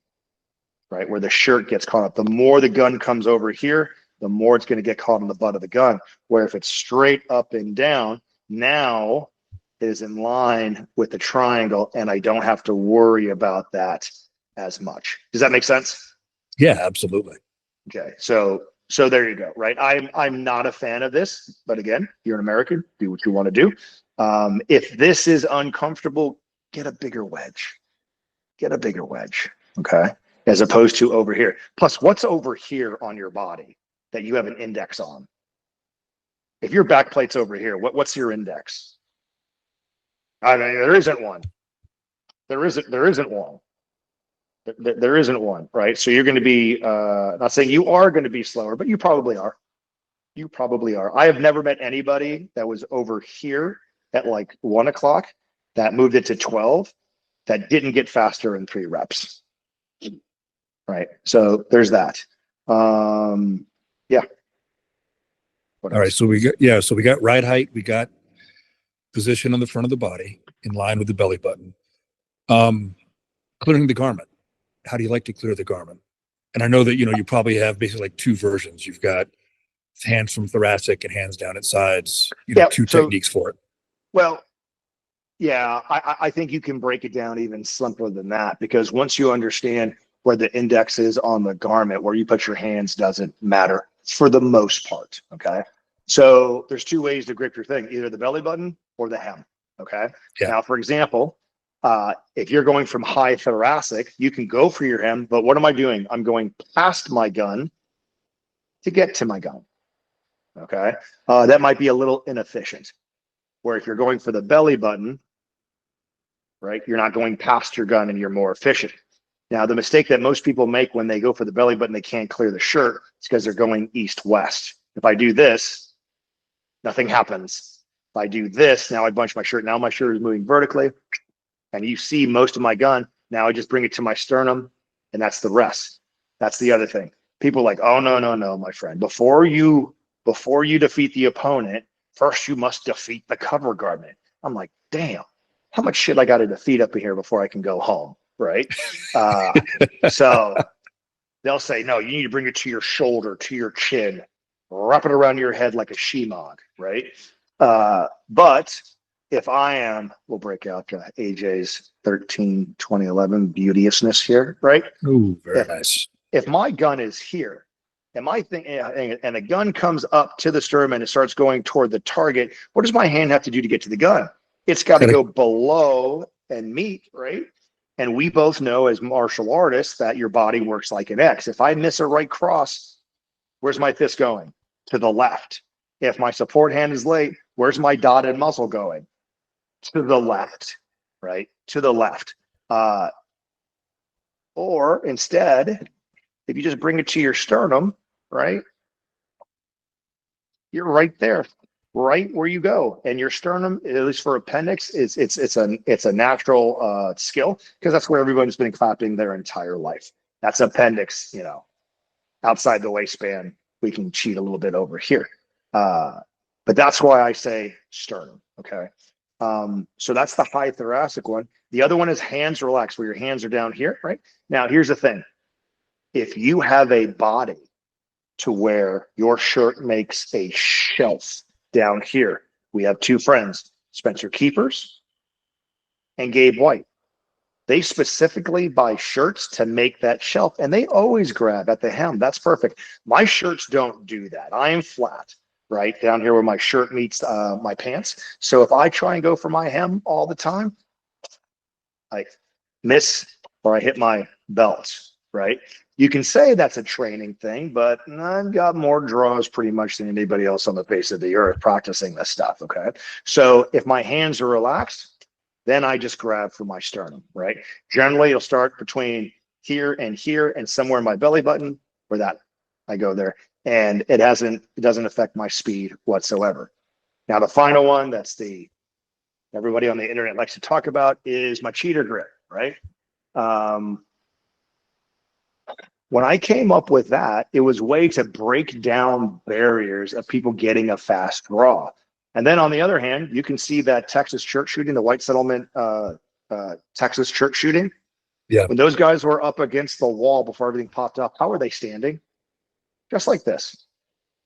right? Where the shirt gets caught up. The more the gun comes over here, the more it's going to get caught on the butt of the gun. Where if it's straight up and down, now is in line with the triangle, and I don't have to worry about that as much. Does that make sense? Yeah, absolutely. Okay, so there you go, right? I'm not a fan of this, but again, you're an American, do what you want to do. If this is uncomfortable, get a bigger wedge. Get a bigger wedge, okay? As opposed to over here. Plus, what's over here on your body that you have an index on? If your back plate's over here, what's your index? I mean, there isn't one. There isn't one. There isn't one, right? So you're going to be, not saying you are going to be slower, but you probably are. You probably are. I have never met anybody that was over here at like 1 o'clock that moved it to 12 that didn't get faster in 3 reps. Right. So there's that. Yeah. All right. So we got ride height. We got position on the front of the body in line with the belly button. Clearing the garment. How do you like to clear the garment? And I know that, you know, you probably have basically like 2 versions. You've got hands from thoracic and hands down at sides, you know, 2 techniques for it. Well, yeah, I think you can break it down even simpler than that, because once you understand where the index is on the garment, where you put your hands doesn't matter for the most part. Okay. So there's 2 ways to grip your thing, either the belly button or the hem. Okay. Yeah. Now, for example, if you're going from high thoracic, you can go for your hem, but what am I doing? I'm going past my gun to get to my gun. Okay. That might be a little inefficient. Where if you're going for the belly button, right, you're not going past your gun and you're more efficient. Now, the mistake that most people make when they go for the belly button, they can't clear the shirt, it's because they're going east-west. If I do this, nothing happens. If I do this, now I bunch my shirt. Now my shirt is moving vertically, and you see most of my gun. Now I just bring it to my sternum, and that's the rest. That's the other thing. People are like, oh, no, my friend. Before you defeat the opponent, first you must defeat the cover garment. I'm like, damn, how much shit I got to defeat up in here before I can go home, right? So they'll say, no, you need to bring it to your shoulder, to your chin, wrap it around your head like a shemagh, right? But if I am, we'll break out AJ's 13, 2011 beauteousness here, right? Ooh, very nice. If my gun is here, and my thing, and a gun comes up to the sternum and it starts going toward the target, what does my hand have to do to get to the gun? It's got to go below and meet, right? And we both know as martial artists that your body works like an X. If I miss a right cross, where's my fist going? To the left. If my support hand is late, where's my dotted muscle going? To the left, right? To the left. Or instead, if you just bring it to your sternum, right? You're right there, right where you go. And your sternum, at least for appendix, it's a natural skill, because that's where everybody's been clapping their entire life. That's appendix, you know, outside the waistband. We can cheat a little bit over here. But that's why I say sternum, okay? So that's the high thoracic one. The other one is hands relaxed, where your hands are down here, right? Now, here's the thing. If you have a body to where your shirt makes a shelf down here, we have two friends, Spencer Keepers and Gabe White. They specifically buy shirts to make that shelf, and they always grab at the hem. That's perfect. My shirts don't do that. I am flat, right down here where my shirt meets my pants. So if I try and go for my hem all the time, I miss or I hit my belt, right? You can say that's a training thing, but I've got more draws pretty much than anybody else on the face of the earth practicing this stuff, okay? So if my hands are relaxed, then I just grab for my sternum, right? Generally, it'll start between here and somewhere in my belly button, where that I go there, and it doesn't affect my speed whatsoever. Now, the final one, that's everybody on the internet likes to talk about, is my cheater grip, right? When I came up with that, it was a way to break down barriers of people getting a fast draw. And then on the other hand, you can see that Texas church shooting, the White Settlement Texas church shooting. Yeah. When those guys were up against the wall before everything popped up, how were they standing? Just like this,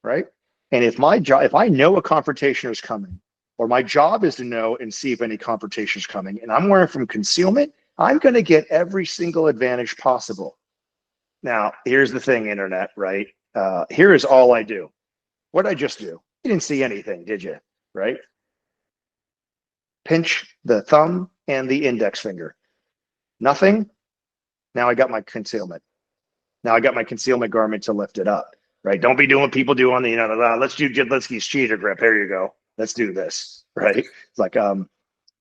right? And if I know a confrontation is coming, or my job is to know and see if any confrontation is coming, and I'm wearing from concealment, I'm going to get every single advantage possible. Now, here's the thing, internet, right? Here is all I do. What did I just do? You didn't see anything, did you? Right? Pinch the thumb and the index finger. Nothing. Now I got my concealment. Now I got my concealment garment to lift it up, right? Don't be doing what people do on the, let's do Jedlinski's cheater grip. There you go. Let's do this, right? It's like,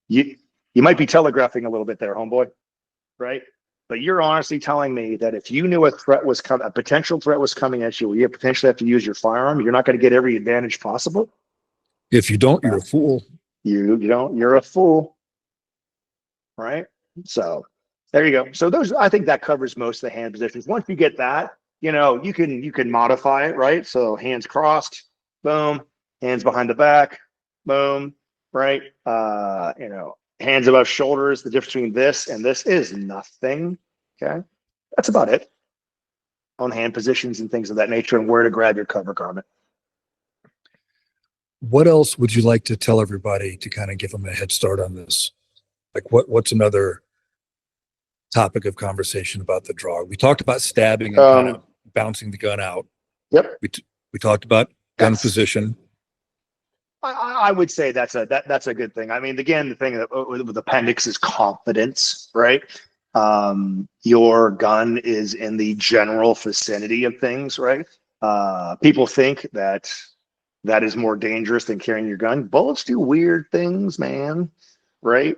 you might be telegraphing a little bit there, homeboy, right? But you're honestly telling me that if you knew a potential threat was coming at you, where you potentially have to use your firearm, you're not going to get every advantage possible? If you don't, you're a fool. You don't, you're a fool, right? So there you go. So I think that covers most of the hand positions. Once you get that, you can modify it, right? So hands crossed, boom, hands behind the back, boom, right? Hands above shoulders. The difference between this and this is nothing. Okay. That's about it on hand positions and things of that nature, and where to grab your cover garment. What else would you like to tell everybody to kind of give them a head start on this? Like what's another topic of conversation about the draw? We talked about stabbing and kind of bouncing the gun out. Yep. We talked about gun position. I would say that's a good thing. I mean, again, the thing with appendix is confidence, right? Your gun is in the general vicinity of things, right? People think that is more dangerous than carrying your gun. Bullets do weird things, man, right?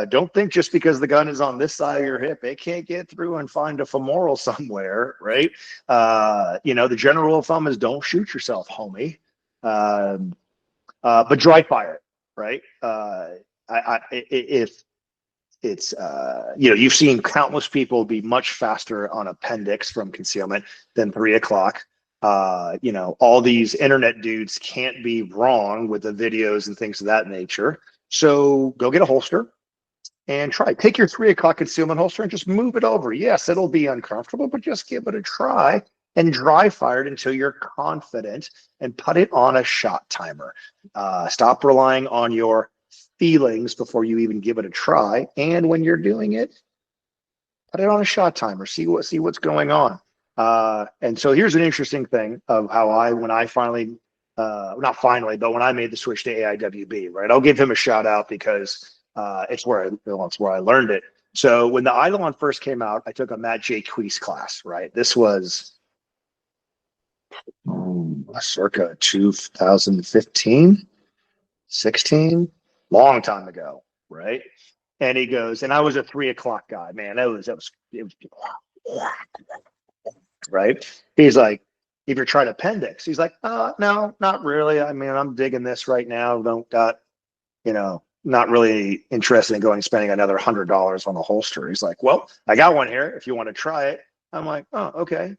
Don't think just because the gun is on this side of your hip, it can't get through and find a femoral somewhere, right? The general rule of thumb is don't shoot yourself, homie. But dry fire it, right? If it's you've seen countless people be much faster on appendix from concealment than 3 o'clock. All these internet dudes can't be wrong with the videos and things of that nature. So go get a holster and try. Take your 3 o'clock concealment holster and just move it over. Yes, it'll be uncomfortable, but just give it a try and dry fire it until you're confident and put it on a shot timer. Stop relying on your feelings before you even give it a try. And when you're doing it, put it on a shot timer, see what's going on. And so here's an interesting thing of how when I finally, not finally, but when I made the switch to AIWB, right? I'll give him a shout out because it's where I learned it. So when the Eidolon first came out, I took a Matt J. Queese class, right? This was circa 2015, 16, long time ago, right? And he goes, and I was a 3 o'clock guy, man. It was right. He's like, if you're trying appendix, he's like, no, not really. I mean, I'm digging this right now. Don't got, not really interested in spending another $100 on a holster. He's like, well, I got one here if you want to try it. I'm like, oh, okay.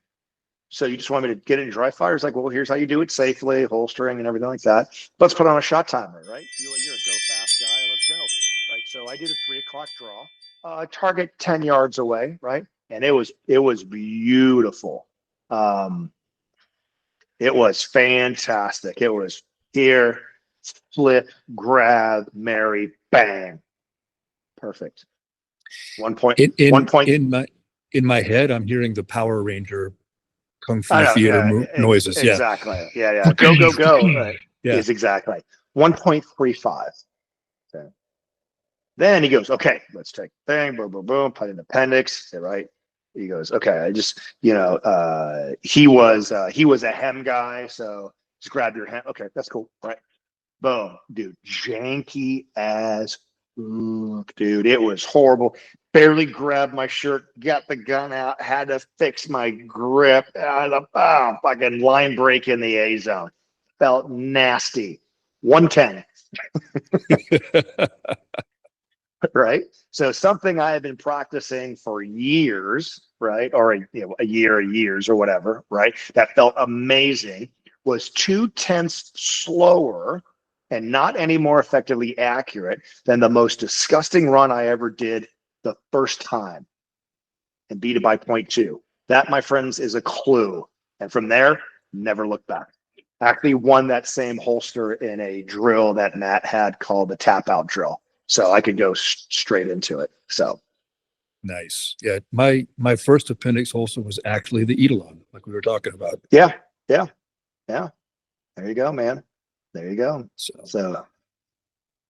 So you just want me to get it in dry fire? He's like, well, here's how you do it safely, holstering and everything like that. Let's put on a shot timer, right? You're a go fast guy. Let's go. Right. So I did a 3 o'clock draw, target 10 yards away, right? And it was beautiful. It was fantastic. It was here, flip, grab, marry, bang. Perfect. 1 point. In my head, I'm hearing the Power Ranger Kung Fu Theater noises. Exactly. Yeah. Go. Right. Yeah. Is exactly 1.35. Okay. Then he goes, okay, let's take thing, boom, boom, boom, put in appendix, right? He goes, okay, I just, he was a hem guy, so just grab your hem. Okay, that's cool, right? Boom, dude, janky as dude. It was horrible. Barely grabbed my shirt, got the gun out, had to fix my grip. Fucking line break in the A zone. Felt nasty. 110. Right. So something I have been practicing for years, right? Or a year, years or whatever, right? That felt amazing was 2/10 slower and not any more effectively accurate than the most disgusting run I ever did the first time and beat it by 0.2. That, my friends, is a clue. And from there, never look back. Actually won that same holster in a drill that Matt had called the tap out drill. So I could go straight into it. So nice. Yeah. My first appendix holster was actually the Eidolon, like we were talking about. Yeah. There you go, man. There you go. So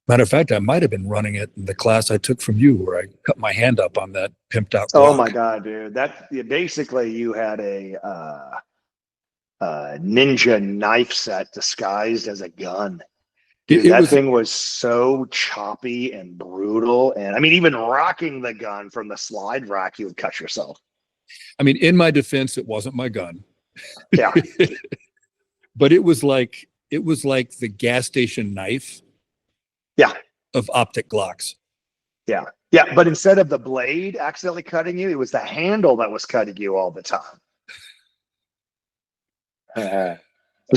matter of fact, I might have been running it in the class I took from you where I cut my hand up on that pimped out Glock. Oh my God, dude. Basically you had a ninja knife set disguised as a gun. Dude, that thing was so choppy and brutal. And I mean, even rocking the gun from the slide rack, you would cut yourself. I mean, in my defense, it wasn't my gun. Yeah. But it was like the gas station knife. Yeah. Of optic Glocks. Yeah. Yeah. But instead of the blade accidentally cutting you, it was the handle that was cutting you all the time. It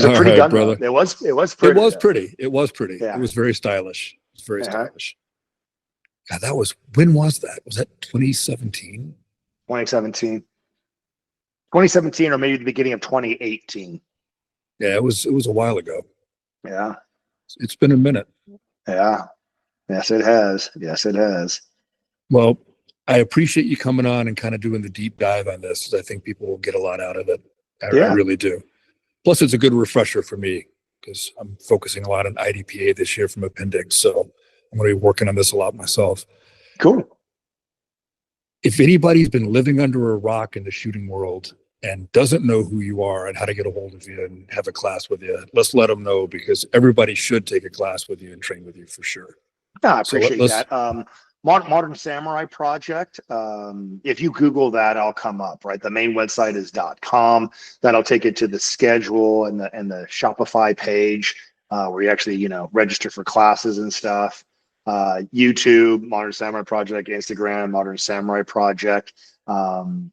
was a pretty gun, brother. It was pretty. It was pretty. Yeah. It was very stylish. It's very stylish. God, when was that? Was that 2017? 2017 or maybe the beginning of 2018. Yeah, it was a while ago. Yeah. It's been a minute. Yeah. Yes, it has. Well, I appreciate you coming on and kind of doing the deep dive on this. I think people will get a lot out of it. I really do. Plus, it's a good refresher for me because I'm focusing a lot on IDPA this year from appendix. So I'm going to be working on this a lot myself. Cool. If anybody's been living under a rock in the shooting world and doesn't know who you are and how to get a hold of you and have a class with you, let's let them know because everybody should take a class with you and train with you for sure. Yeah, I appreciate that. Modern Samurai Project. If you Google that, I'll come up, right? The main website is .com. That'll take you to the schedule and the Shopify page where you actually, register for classes and stuff. YouTube, Modern Samurai Project, Instagram, Modern Samurai Project. Hours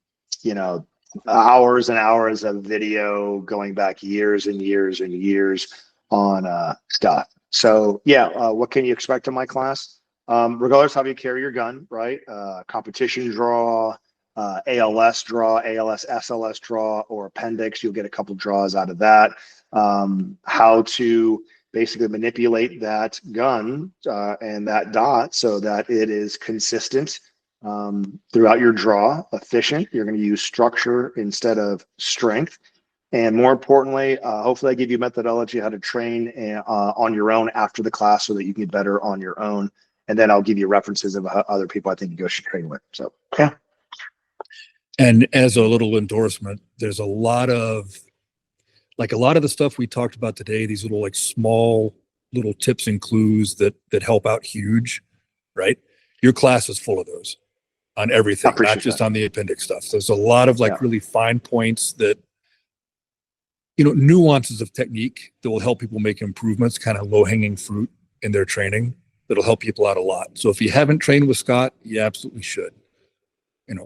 and hours of video going back years and years and years on stuff. So what can you expect in my class? Regardless of how you carry your gun, right? Competition draw, ALS draw, ALS SLS draw, or appendix, you'll get a couple draws out of that. How to basically manipulate that gun and that dot so that it is consistent throughout your draw, efficient. You're going to use structure instead of strength. And more importantly, hopefully I give you methodology how to train on your own after the class so that you can get better on your own. And then I'll give you references of other people I think you should train with. So, yeah. And as a little endorsement, there's a lot of the stuff we talked about today, these little like small little tips and clues that help out huge, right? Your class is full of those on everything, not just on the appendix stuff. There's a lot of really fine points that, nuances of technique that will help people make improvements, kind of low-hanging fruit in their training that'll help people out a lot. So if you haven't trained with Scott, you absolutely should,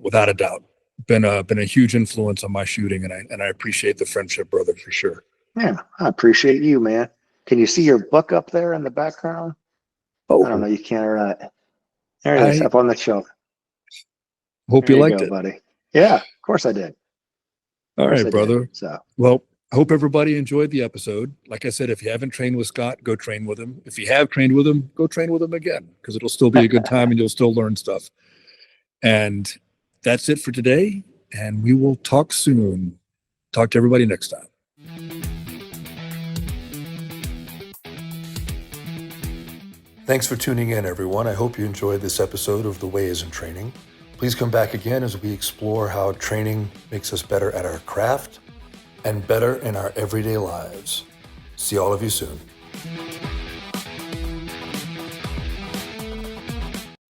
without a doubt. Been a huge influence on my shooting, and I appreciate the friendship, brother, for sure. Yeah, I appreciate you, man. Can you see your book up there in the background? Oh, I don't know. You can't or not. There it is, up on the shelf. Hope you liked it, buddy. Yeah, of course I did. All right, brother. Well, hope everybody enjoyed the episode. Like I said, if you haven't trained with Scott, go train with him. If you have trained with him, go train with him again, because it'll still be a good time and you'll still learn stuff. And that's it for today, and we will talk soon. Talk to everybody next time. Thanks for tuning in, everyone. I hope you enjoyed this episode of The Way is in Training. Please come back again as we explore how training makes us better at our craft and better in our everyday lives. See all of you soon.